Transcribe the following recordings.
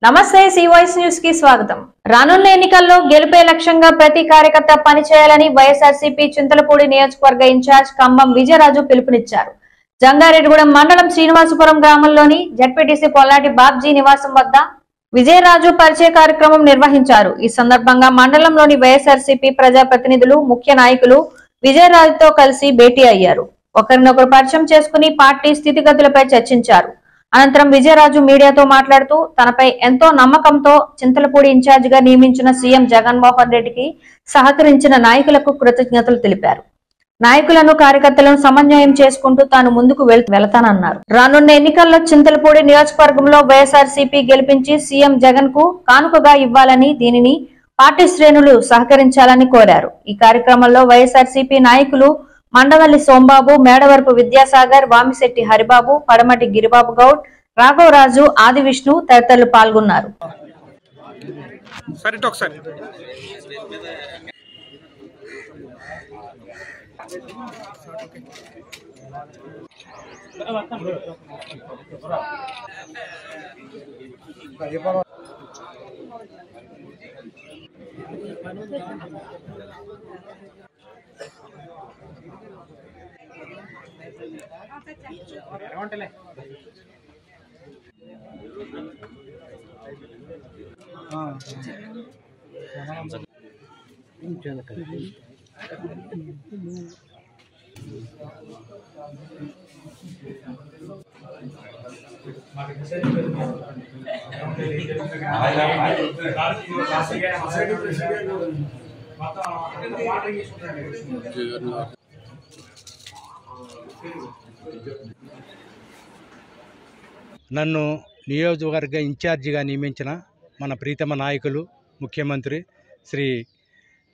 నమస్తే C voice news కి స్వాగతం. రానున్న ఎన్నికల్లో గెలుపే లక్ష్యంగా ప్రతి కార్యకర్త పనిచేయాలని వైఎస్ఆర్సీపీ చింతలపూడి నియోజకవర్గ ఇన్ఛార్జ్ కంబం విజయరాజు పిలుపునిచ్చారు. జంగారెడ్డిగూడెం మండలం శ్రీనివాసపురం గ్రామంలోని జడ్పీటీసీ పొల్లాటి బాబ్జీ నివాసం వద్ద విజయరాజు పరిచయ కార్యక్రమం నిర్వహించారు. ఈ సందర్భంగా మండలంలోని వైఎస్ఆర్సీపీ ప్రజాప్రతినిధులు, ముఖ్య నాయకులు విజయరాజుతో కలిసి భేటీ అయ్యారు. ఒకరినొకరు పరిచయం చేసుకుని పార్టీ స్థితిగతులపై చర్చించారు. అనంతరం విజయరాజు మీడియాతో మాట్లాడుతూ తనపై ఎంతో నమ్మకంతో చింతలపూడి ఇన్ఛార్జ్ గా నియమించిన సీఎం జగన్మోహన్ రెడ్డికి సహకరించిన నాయకులకు కృతజ్ఞతలు తెలిపారు. నాయకులను, కార్యకర్తలను సమన్వయం చేసుకుంటూ తాను ముందుకు వెళతానన్నారు. రానున్న ఎన్నికల్లో చింతలపూడి నియోజకవర్గంలో వైఎస్ఆర్సీపీ గెలిపించి సీఎం జగన్ కు కానుకగా ఇవ్వాలని, దీనిని పార్టీ శ్రేణులు సహకరించాలని కోరారు. ఈ కార్యక్రమంలో వైఎస్ఆర్సీపీ నాయకులు మండవల్లి సోంబాబు, మేడవరపు విద్యాసాగర్, వామిశెట్టి హరిబాబు, పడమటి గిరిబాబు గౌడ్, రాఘవరాజు, ఆది విష్ణు తదితరులు పాల్గొన్నారు. నన్ను నియోజకవర్గ ఇన్ఛార్జిగా నియమించిన మన ప్రీతమ నాయకులు, ముఖ్యమంత్రి శ్రీ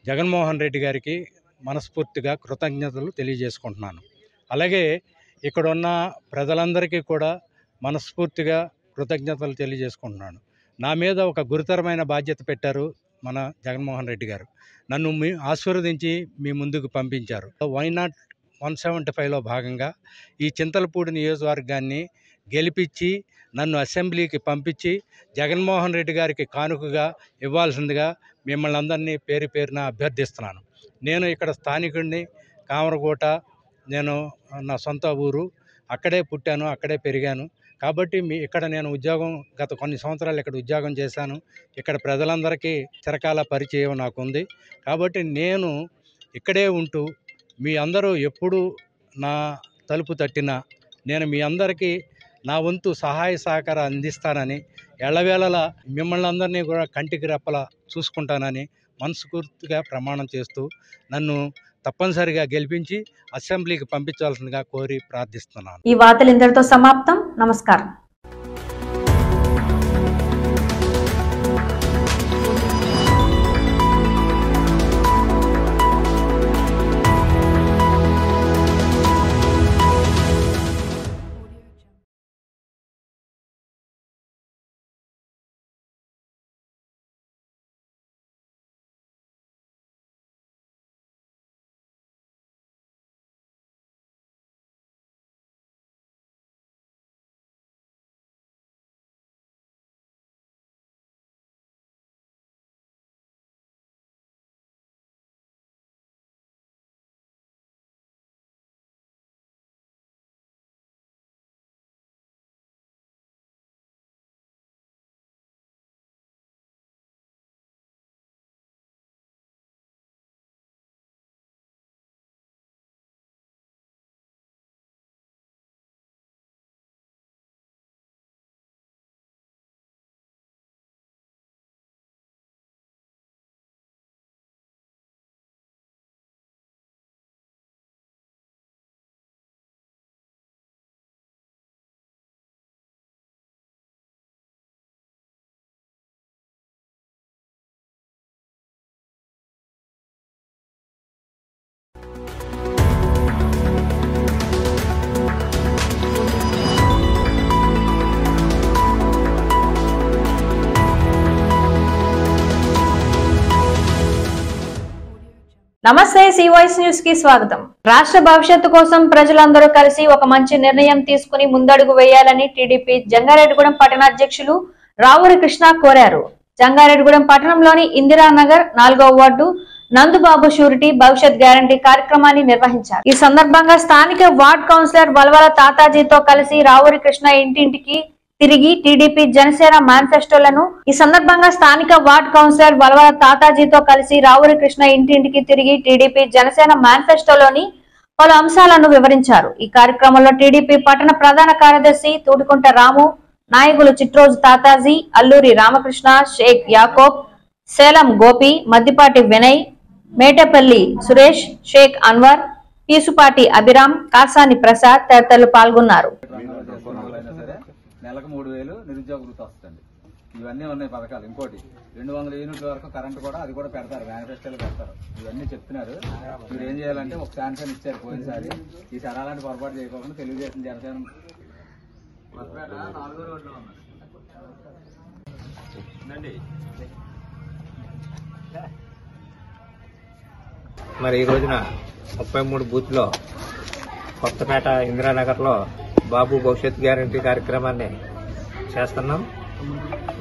జగన్మోహన్ రెడ్డి గారికి మనస్ఫూర్తిగా కృతజ్ఞతలు తెలియజేసుకుంటున్నాను. అలాగే ఇక్కడున్న ప్రజలందరికీ కూడా మనస్ఫూర్తిగా కృతజ్ఞతలు తెలియజేసుకుంటున్నాను. నా మీద ఒక గురుతరమైన బాధ్యత పెట్టారు మన జగన్మోహన్ రెడ్డి గారు. నన్ను ఆశీర్వదించి మీ ముందుకు పంపించారు. వైనాట్ 175లో భాగంగా ఈ చింతలపూడి నియోజకవర్గాన్ని గెలిపించి నన్ను అసెంబ్లీకి పంపించి జగన్మోహన్ రెడ్డి గారికి కానుకగా ఇవ్వాల్సిందిగా మిమ్మల్ని అందరినీ పేరు పేరున అభ్యర్థిస్తున్నాను. నేను ఇక్కడ స్థానికుడిని, కామరకోట, నేను నా సొంత ఊరు, అక్కడే పుట్టాను, అక్కడే పెరిగాను. కాబట్టి ఇక్కడ నేను గత కొన్ని సంవత్సరాలు ఇక్కడ ఉద్యోగం చేశాను. ఇక్కడ ప్రజలందరికీ చిరకాల పరిచయం నాకుంది. కాబట్టి నేను ఇక్కడే ఉంటూ మీ అందరూ ఎప్పుడు నా తలుపు తట్టినా నేను మీ అందరికీ నా వంతు సహాయ సహకారం అందిస్తానని, ఎల్లవేళలా మిమ్మల్ని అందరినీ కూడా కంటికి రెప్పలా చూసుకుంటానని మనస్ఫూర్తిగా ప్రమాణం చేస్తూ నన్ను తప్పనిసరిగా గెలిపించి అసెంబ్లీకి పంపించాల్సిందిగా కోరి ప్రార్థిస్తున్నాను. ఈ వార్తలు ఇంతటితో సమాప్తం. నమస్కారం. నమస్తే సి వాయిస్ న్యూస్ కి స్వాగతం. రాష్ట్ర భవిష్యత్తు కోసం ప్రజలందరూ కలిసి ఒక మంచి నిర్ణయం తీసుకుని ముందడుగు వేయాలని టీడీపీ జంగారెడ్డిగూడెం పట్టణాధ్యక్షులు రావూరి కృష్ణ కోరారు. జంగారెడ్డిగూడెం పట్టణంలోని ఇందిరానగర్ 4వ వార్డు నందుబాబు షూరిటీ భవిష్యత్ గ్యారంటీ కార్యక్రమాన్ని నిర్వహించారు. ఈ సందర్భంగా స్థానిక వార్డ్ కౌన్సిలర్ వల్వల తాతాజీతో కలిసి రావూరి కృష్ణ ఇంటింటికి తిరిగి టీడీపీ జనసేన మేనిఫెస్టోలను పలు అంశాలను వివరించారు. ఈ కార్యక్రమంలో టీడీపీ పట్టణ ప్రధాన కార్యదర్శి తూటికుంట రాము, నాయకులు చిట్రోజు తాతాజీ, అల్లూరి రామకృష్ణ, షేక్ యాకోబ్, సేలం గోపి, మద్దిపాటి వినయ్, మేటపల్లి సురేష్, షేక్ అన్వర్, పీసుపాటి అభిరామ్, కాసాని ప్రసాద్ తదితరులు పాల్గొన్నారు. నెలకు 3000 నిరుద్యోగ వృత్తి వస్తుంది. ఇవన్నీ ఉన్నాయి పథకాలు. ఇంకోటి 200 యూనిట్ల వరకు కరెంట్ కూడా అది కూడా పెడతారు, మేనిఫెస్టోలో పెడతారు. ఇవన్నీ చెప్తున్నారు. మీరు ఏం చేయాలంటే ఒక శాంక్షన్ ఇచ్చారు పోయినసారి, ఈసారి అలాంటి పొరపాటు చేయకుండా తెలుగుదేశం జనసేన 4 రోడ్లు ఉన్నాయి. మరి ఈ రోజున 33 బూత్లో కొత్తపేట ఇందిరానగర్లో బాబు భవిష్యత్ గ్యారంటీ కార్యక్రమాన్ని చేస్తున్నాం.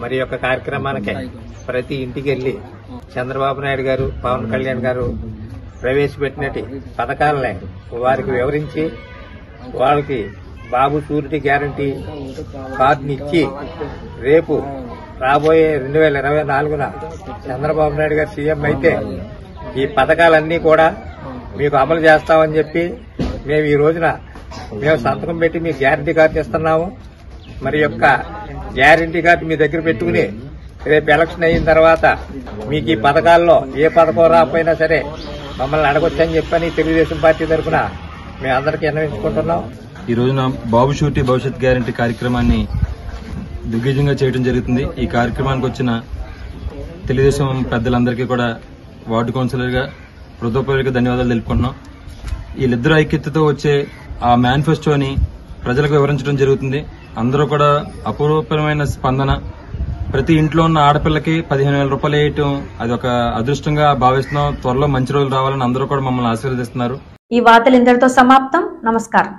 మరి యొక్క కార్యక్రమానికి ప్రతి ఇంటికి వెళ్లి చంద్రబాబు నాయుడు గారు, పవన్ కళ్యాణ్ గారు ప్రవేశపెట్టినట్టు పథకాలని వారికి వివరించి వాళ్ళకి బాబు షూరిటీ గ్యారంటీ కార్డుని ఇచ్చి రేపు రాబోయే 2024న చంద్రబాబు నాయుడు గారు సీఎం అయితే ఈ పథకాలన్నీ కూడా మీకు అమలు చేస్తామని చెప్పి మేము ఈ రోజున సంతకం పెట్టి మీకు గ్యారంటీ కార్డు ఇస్తున్నాము. మరి యొక్క గ్యారంటీ కార్డు మీ దగ్గర పెట్టుకుని రేపు ఎలక్షన్ అయిన తర్వాత మీకు ఈ పథకాల్లో ఏ పథకం రాకపోయినా సరే మమ్మల్ని అడగొచ్చని చెప్పని తెలుగుదేశం పార్టీ తరఫున మేము అందరికీ విన్నవించుకుంటున్నాం. ఈ రోజున బాబు షూరిటీ భవిష్యత్ గ్యారంటీ కార్యక్రమాన్ని దిగ్విజయంగా చేయడం జరుగుతుంది. ఈ కార్యక్రమానికి వచ్చిన తెలుగుదేశం పెద్దలందరికీ కూడా వార్డు కౌన్సిలర్గా హృదయపూర్వక ధన్యవాదాలు తెలుపుకుంటున్నాం. వీళ్ళిద్దరు ఐక్యతతో వచ్చే ఆ మేనిఫెస్టోని ప్రజలకు వివరించడం జరుగుతుంది. అందరూ కూడా అపూర్వమైన స్పందన. ప్రతి ఇంట్లో ఉన్న ఆడపిల్లకి 15,000 రూపాయలు వేయటం అది ఒక అదృష్టంగా భావిస్తున్నాం. త్వరలో మంచి రోజులు రావాలని అందరూ కూడా మమ్మల్ని ఆశీర్వదిస్తున్నారు. ఈ వార్తలు ఇంతటితో సమాప్తం. నమస్కారం.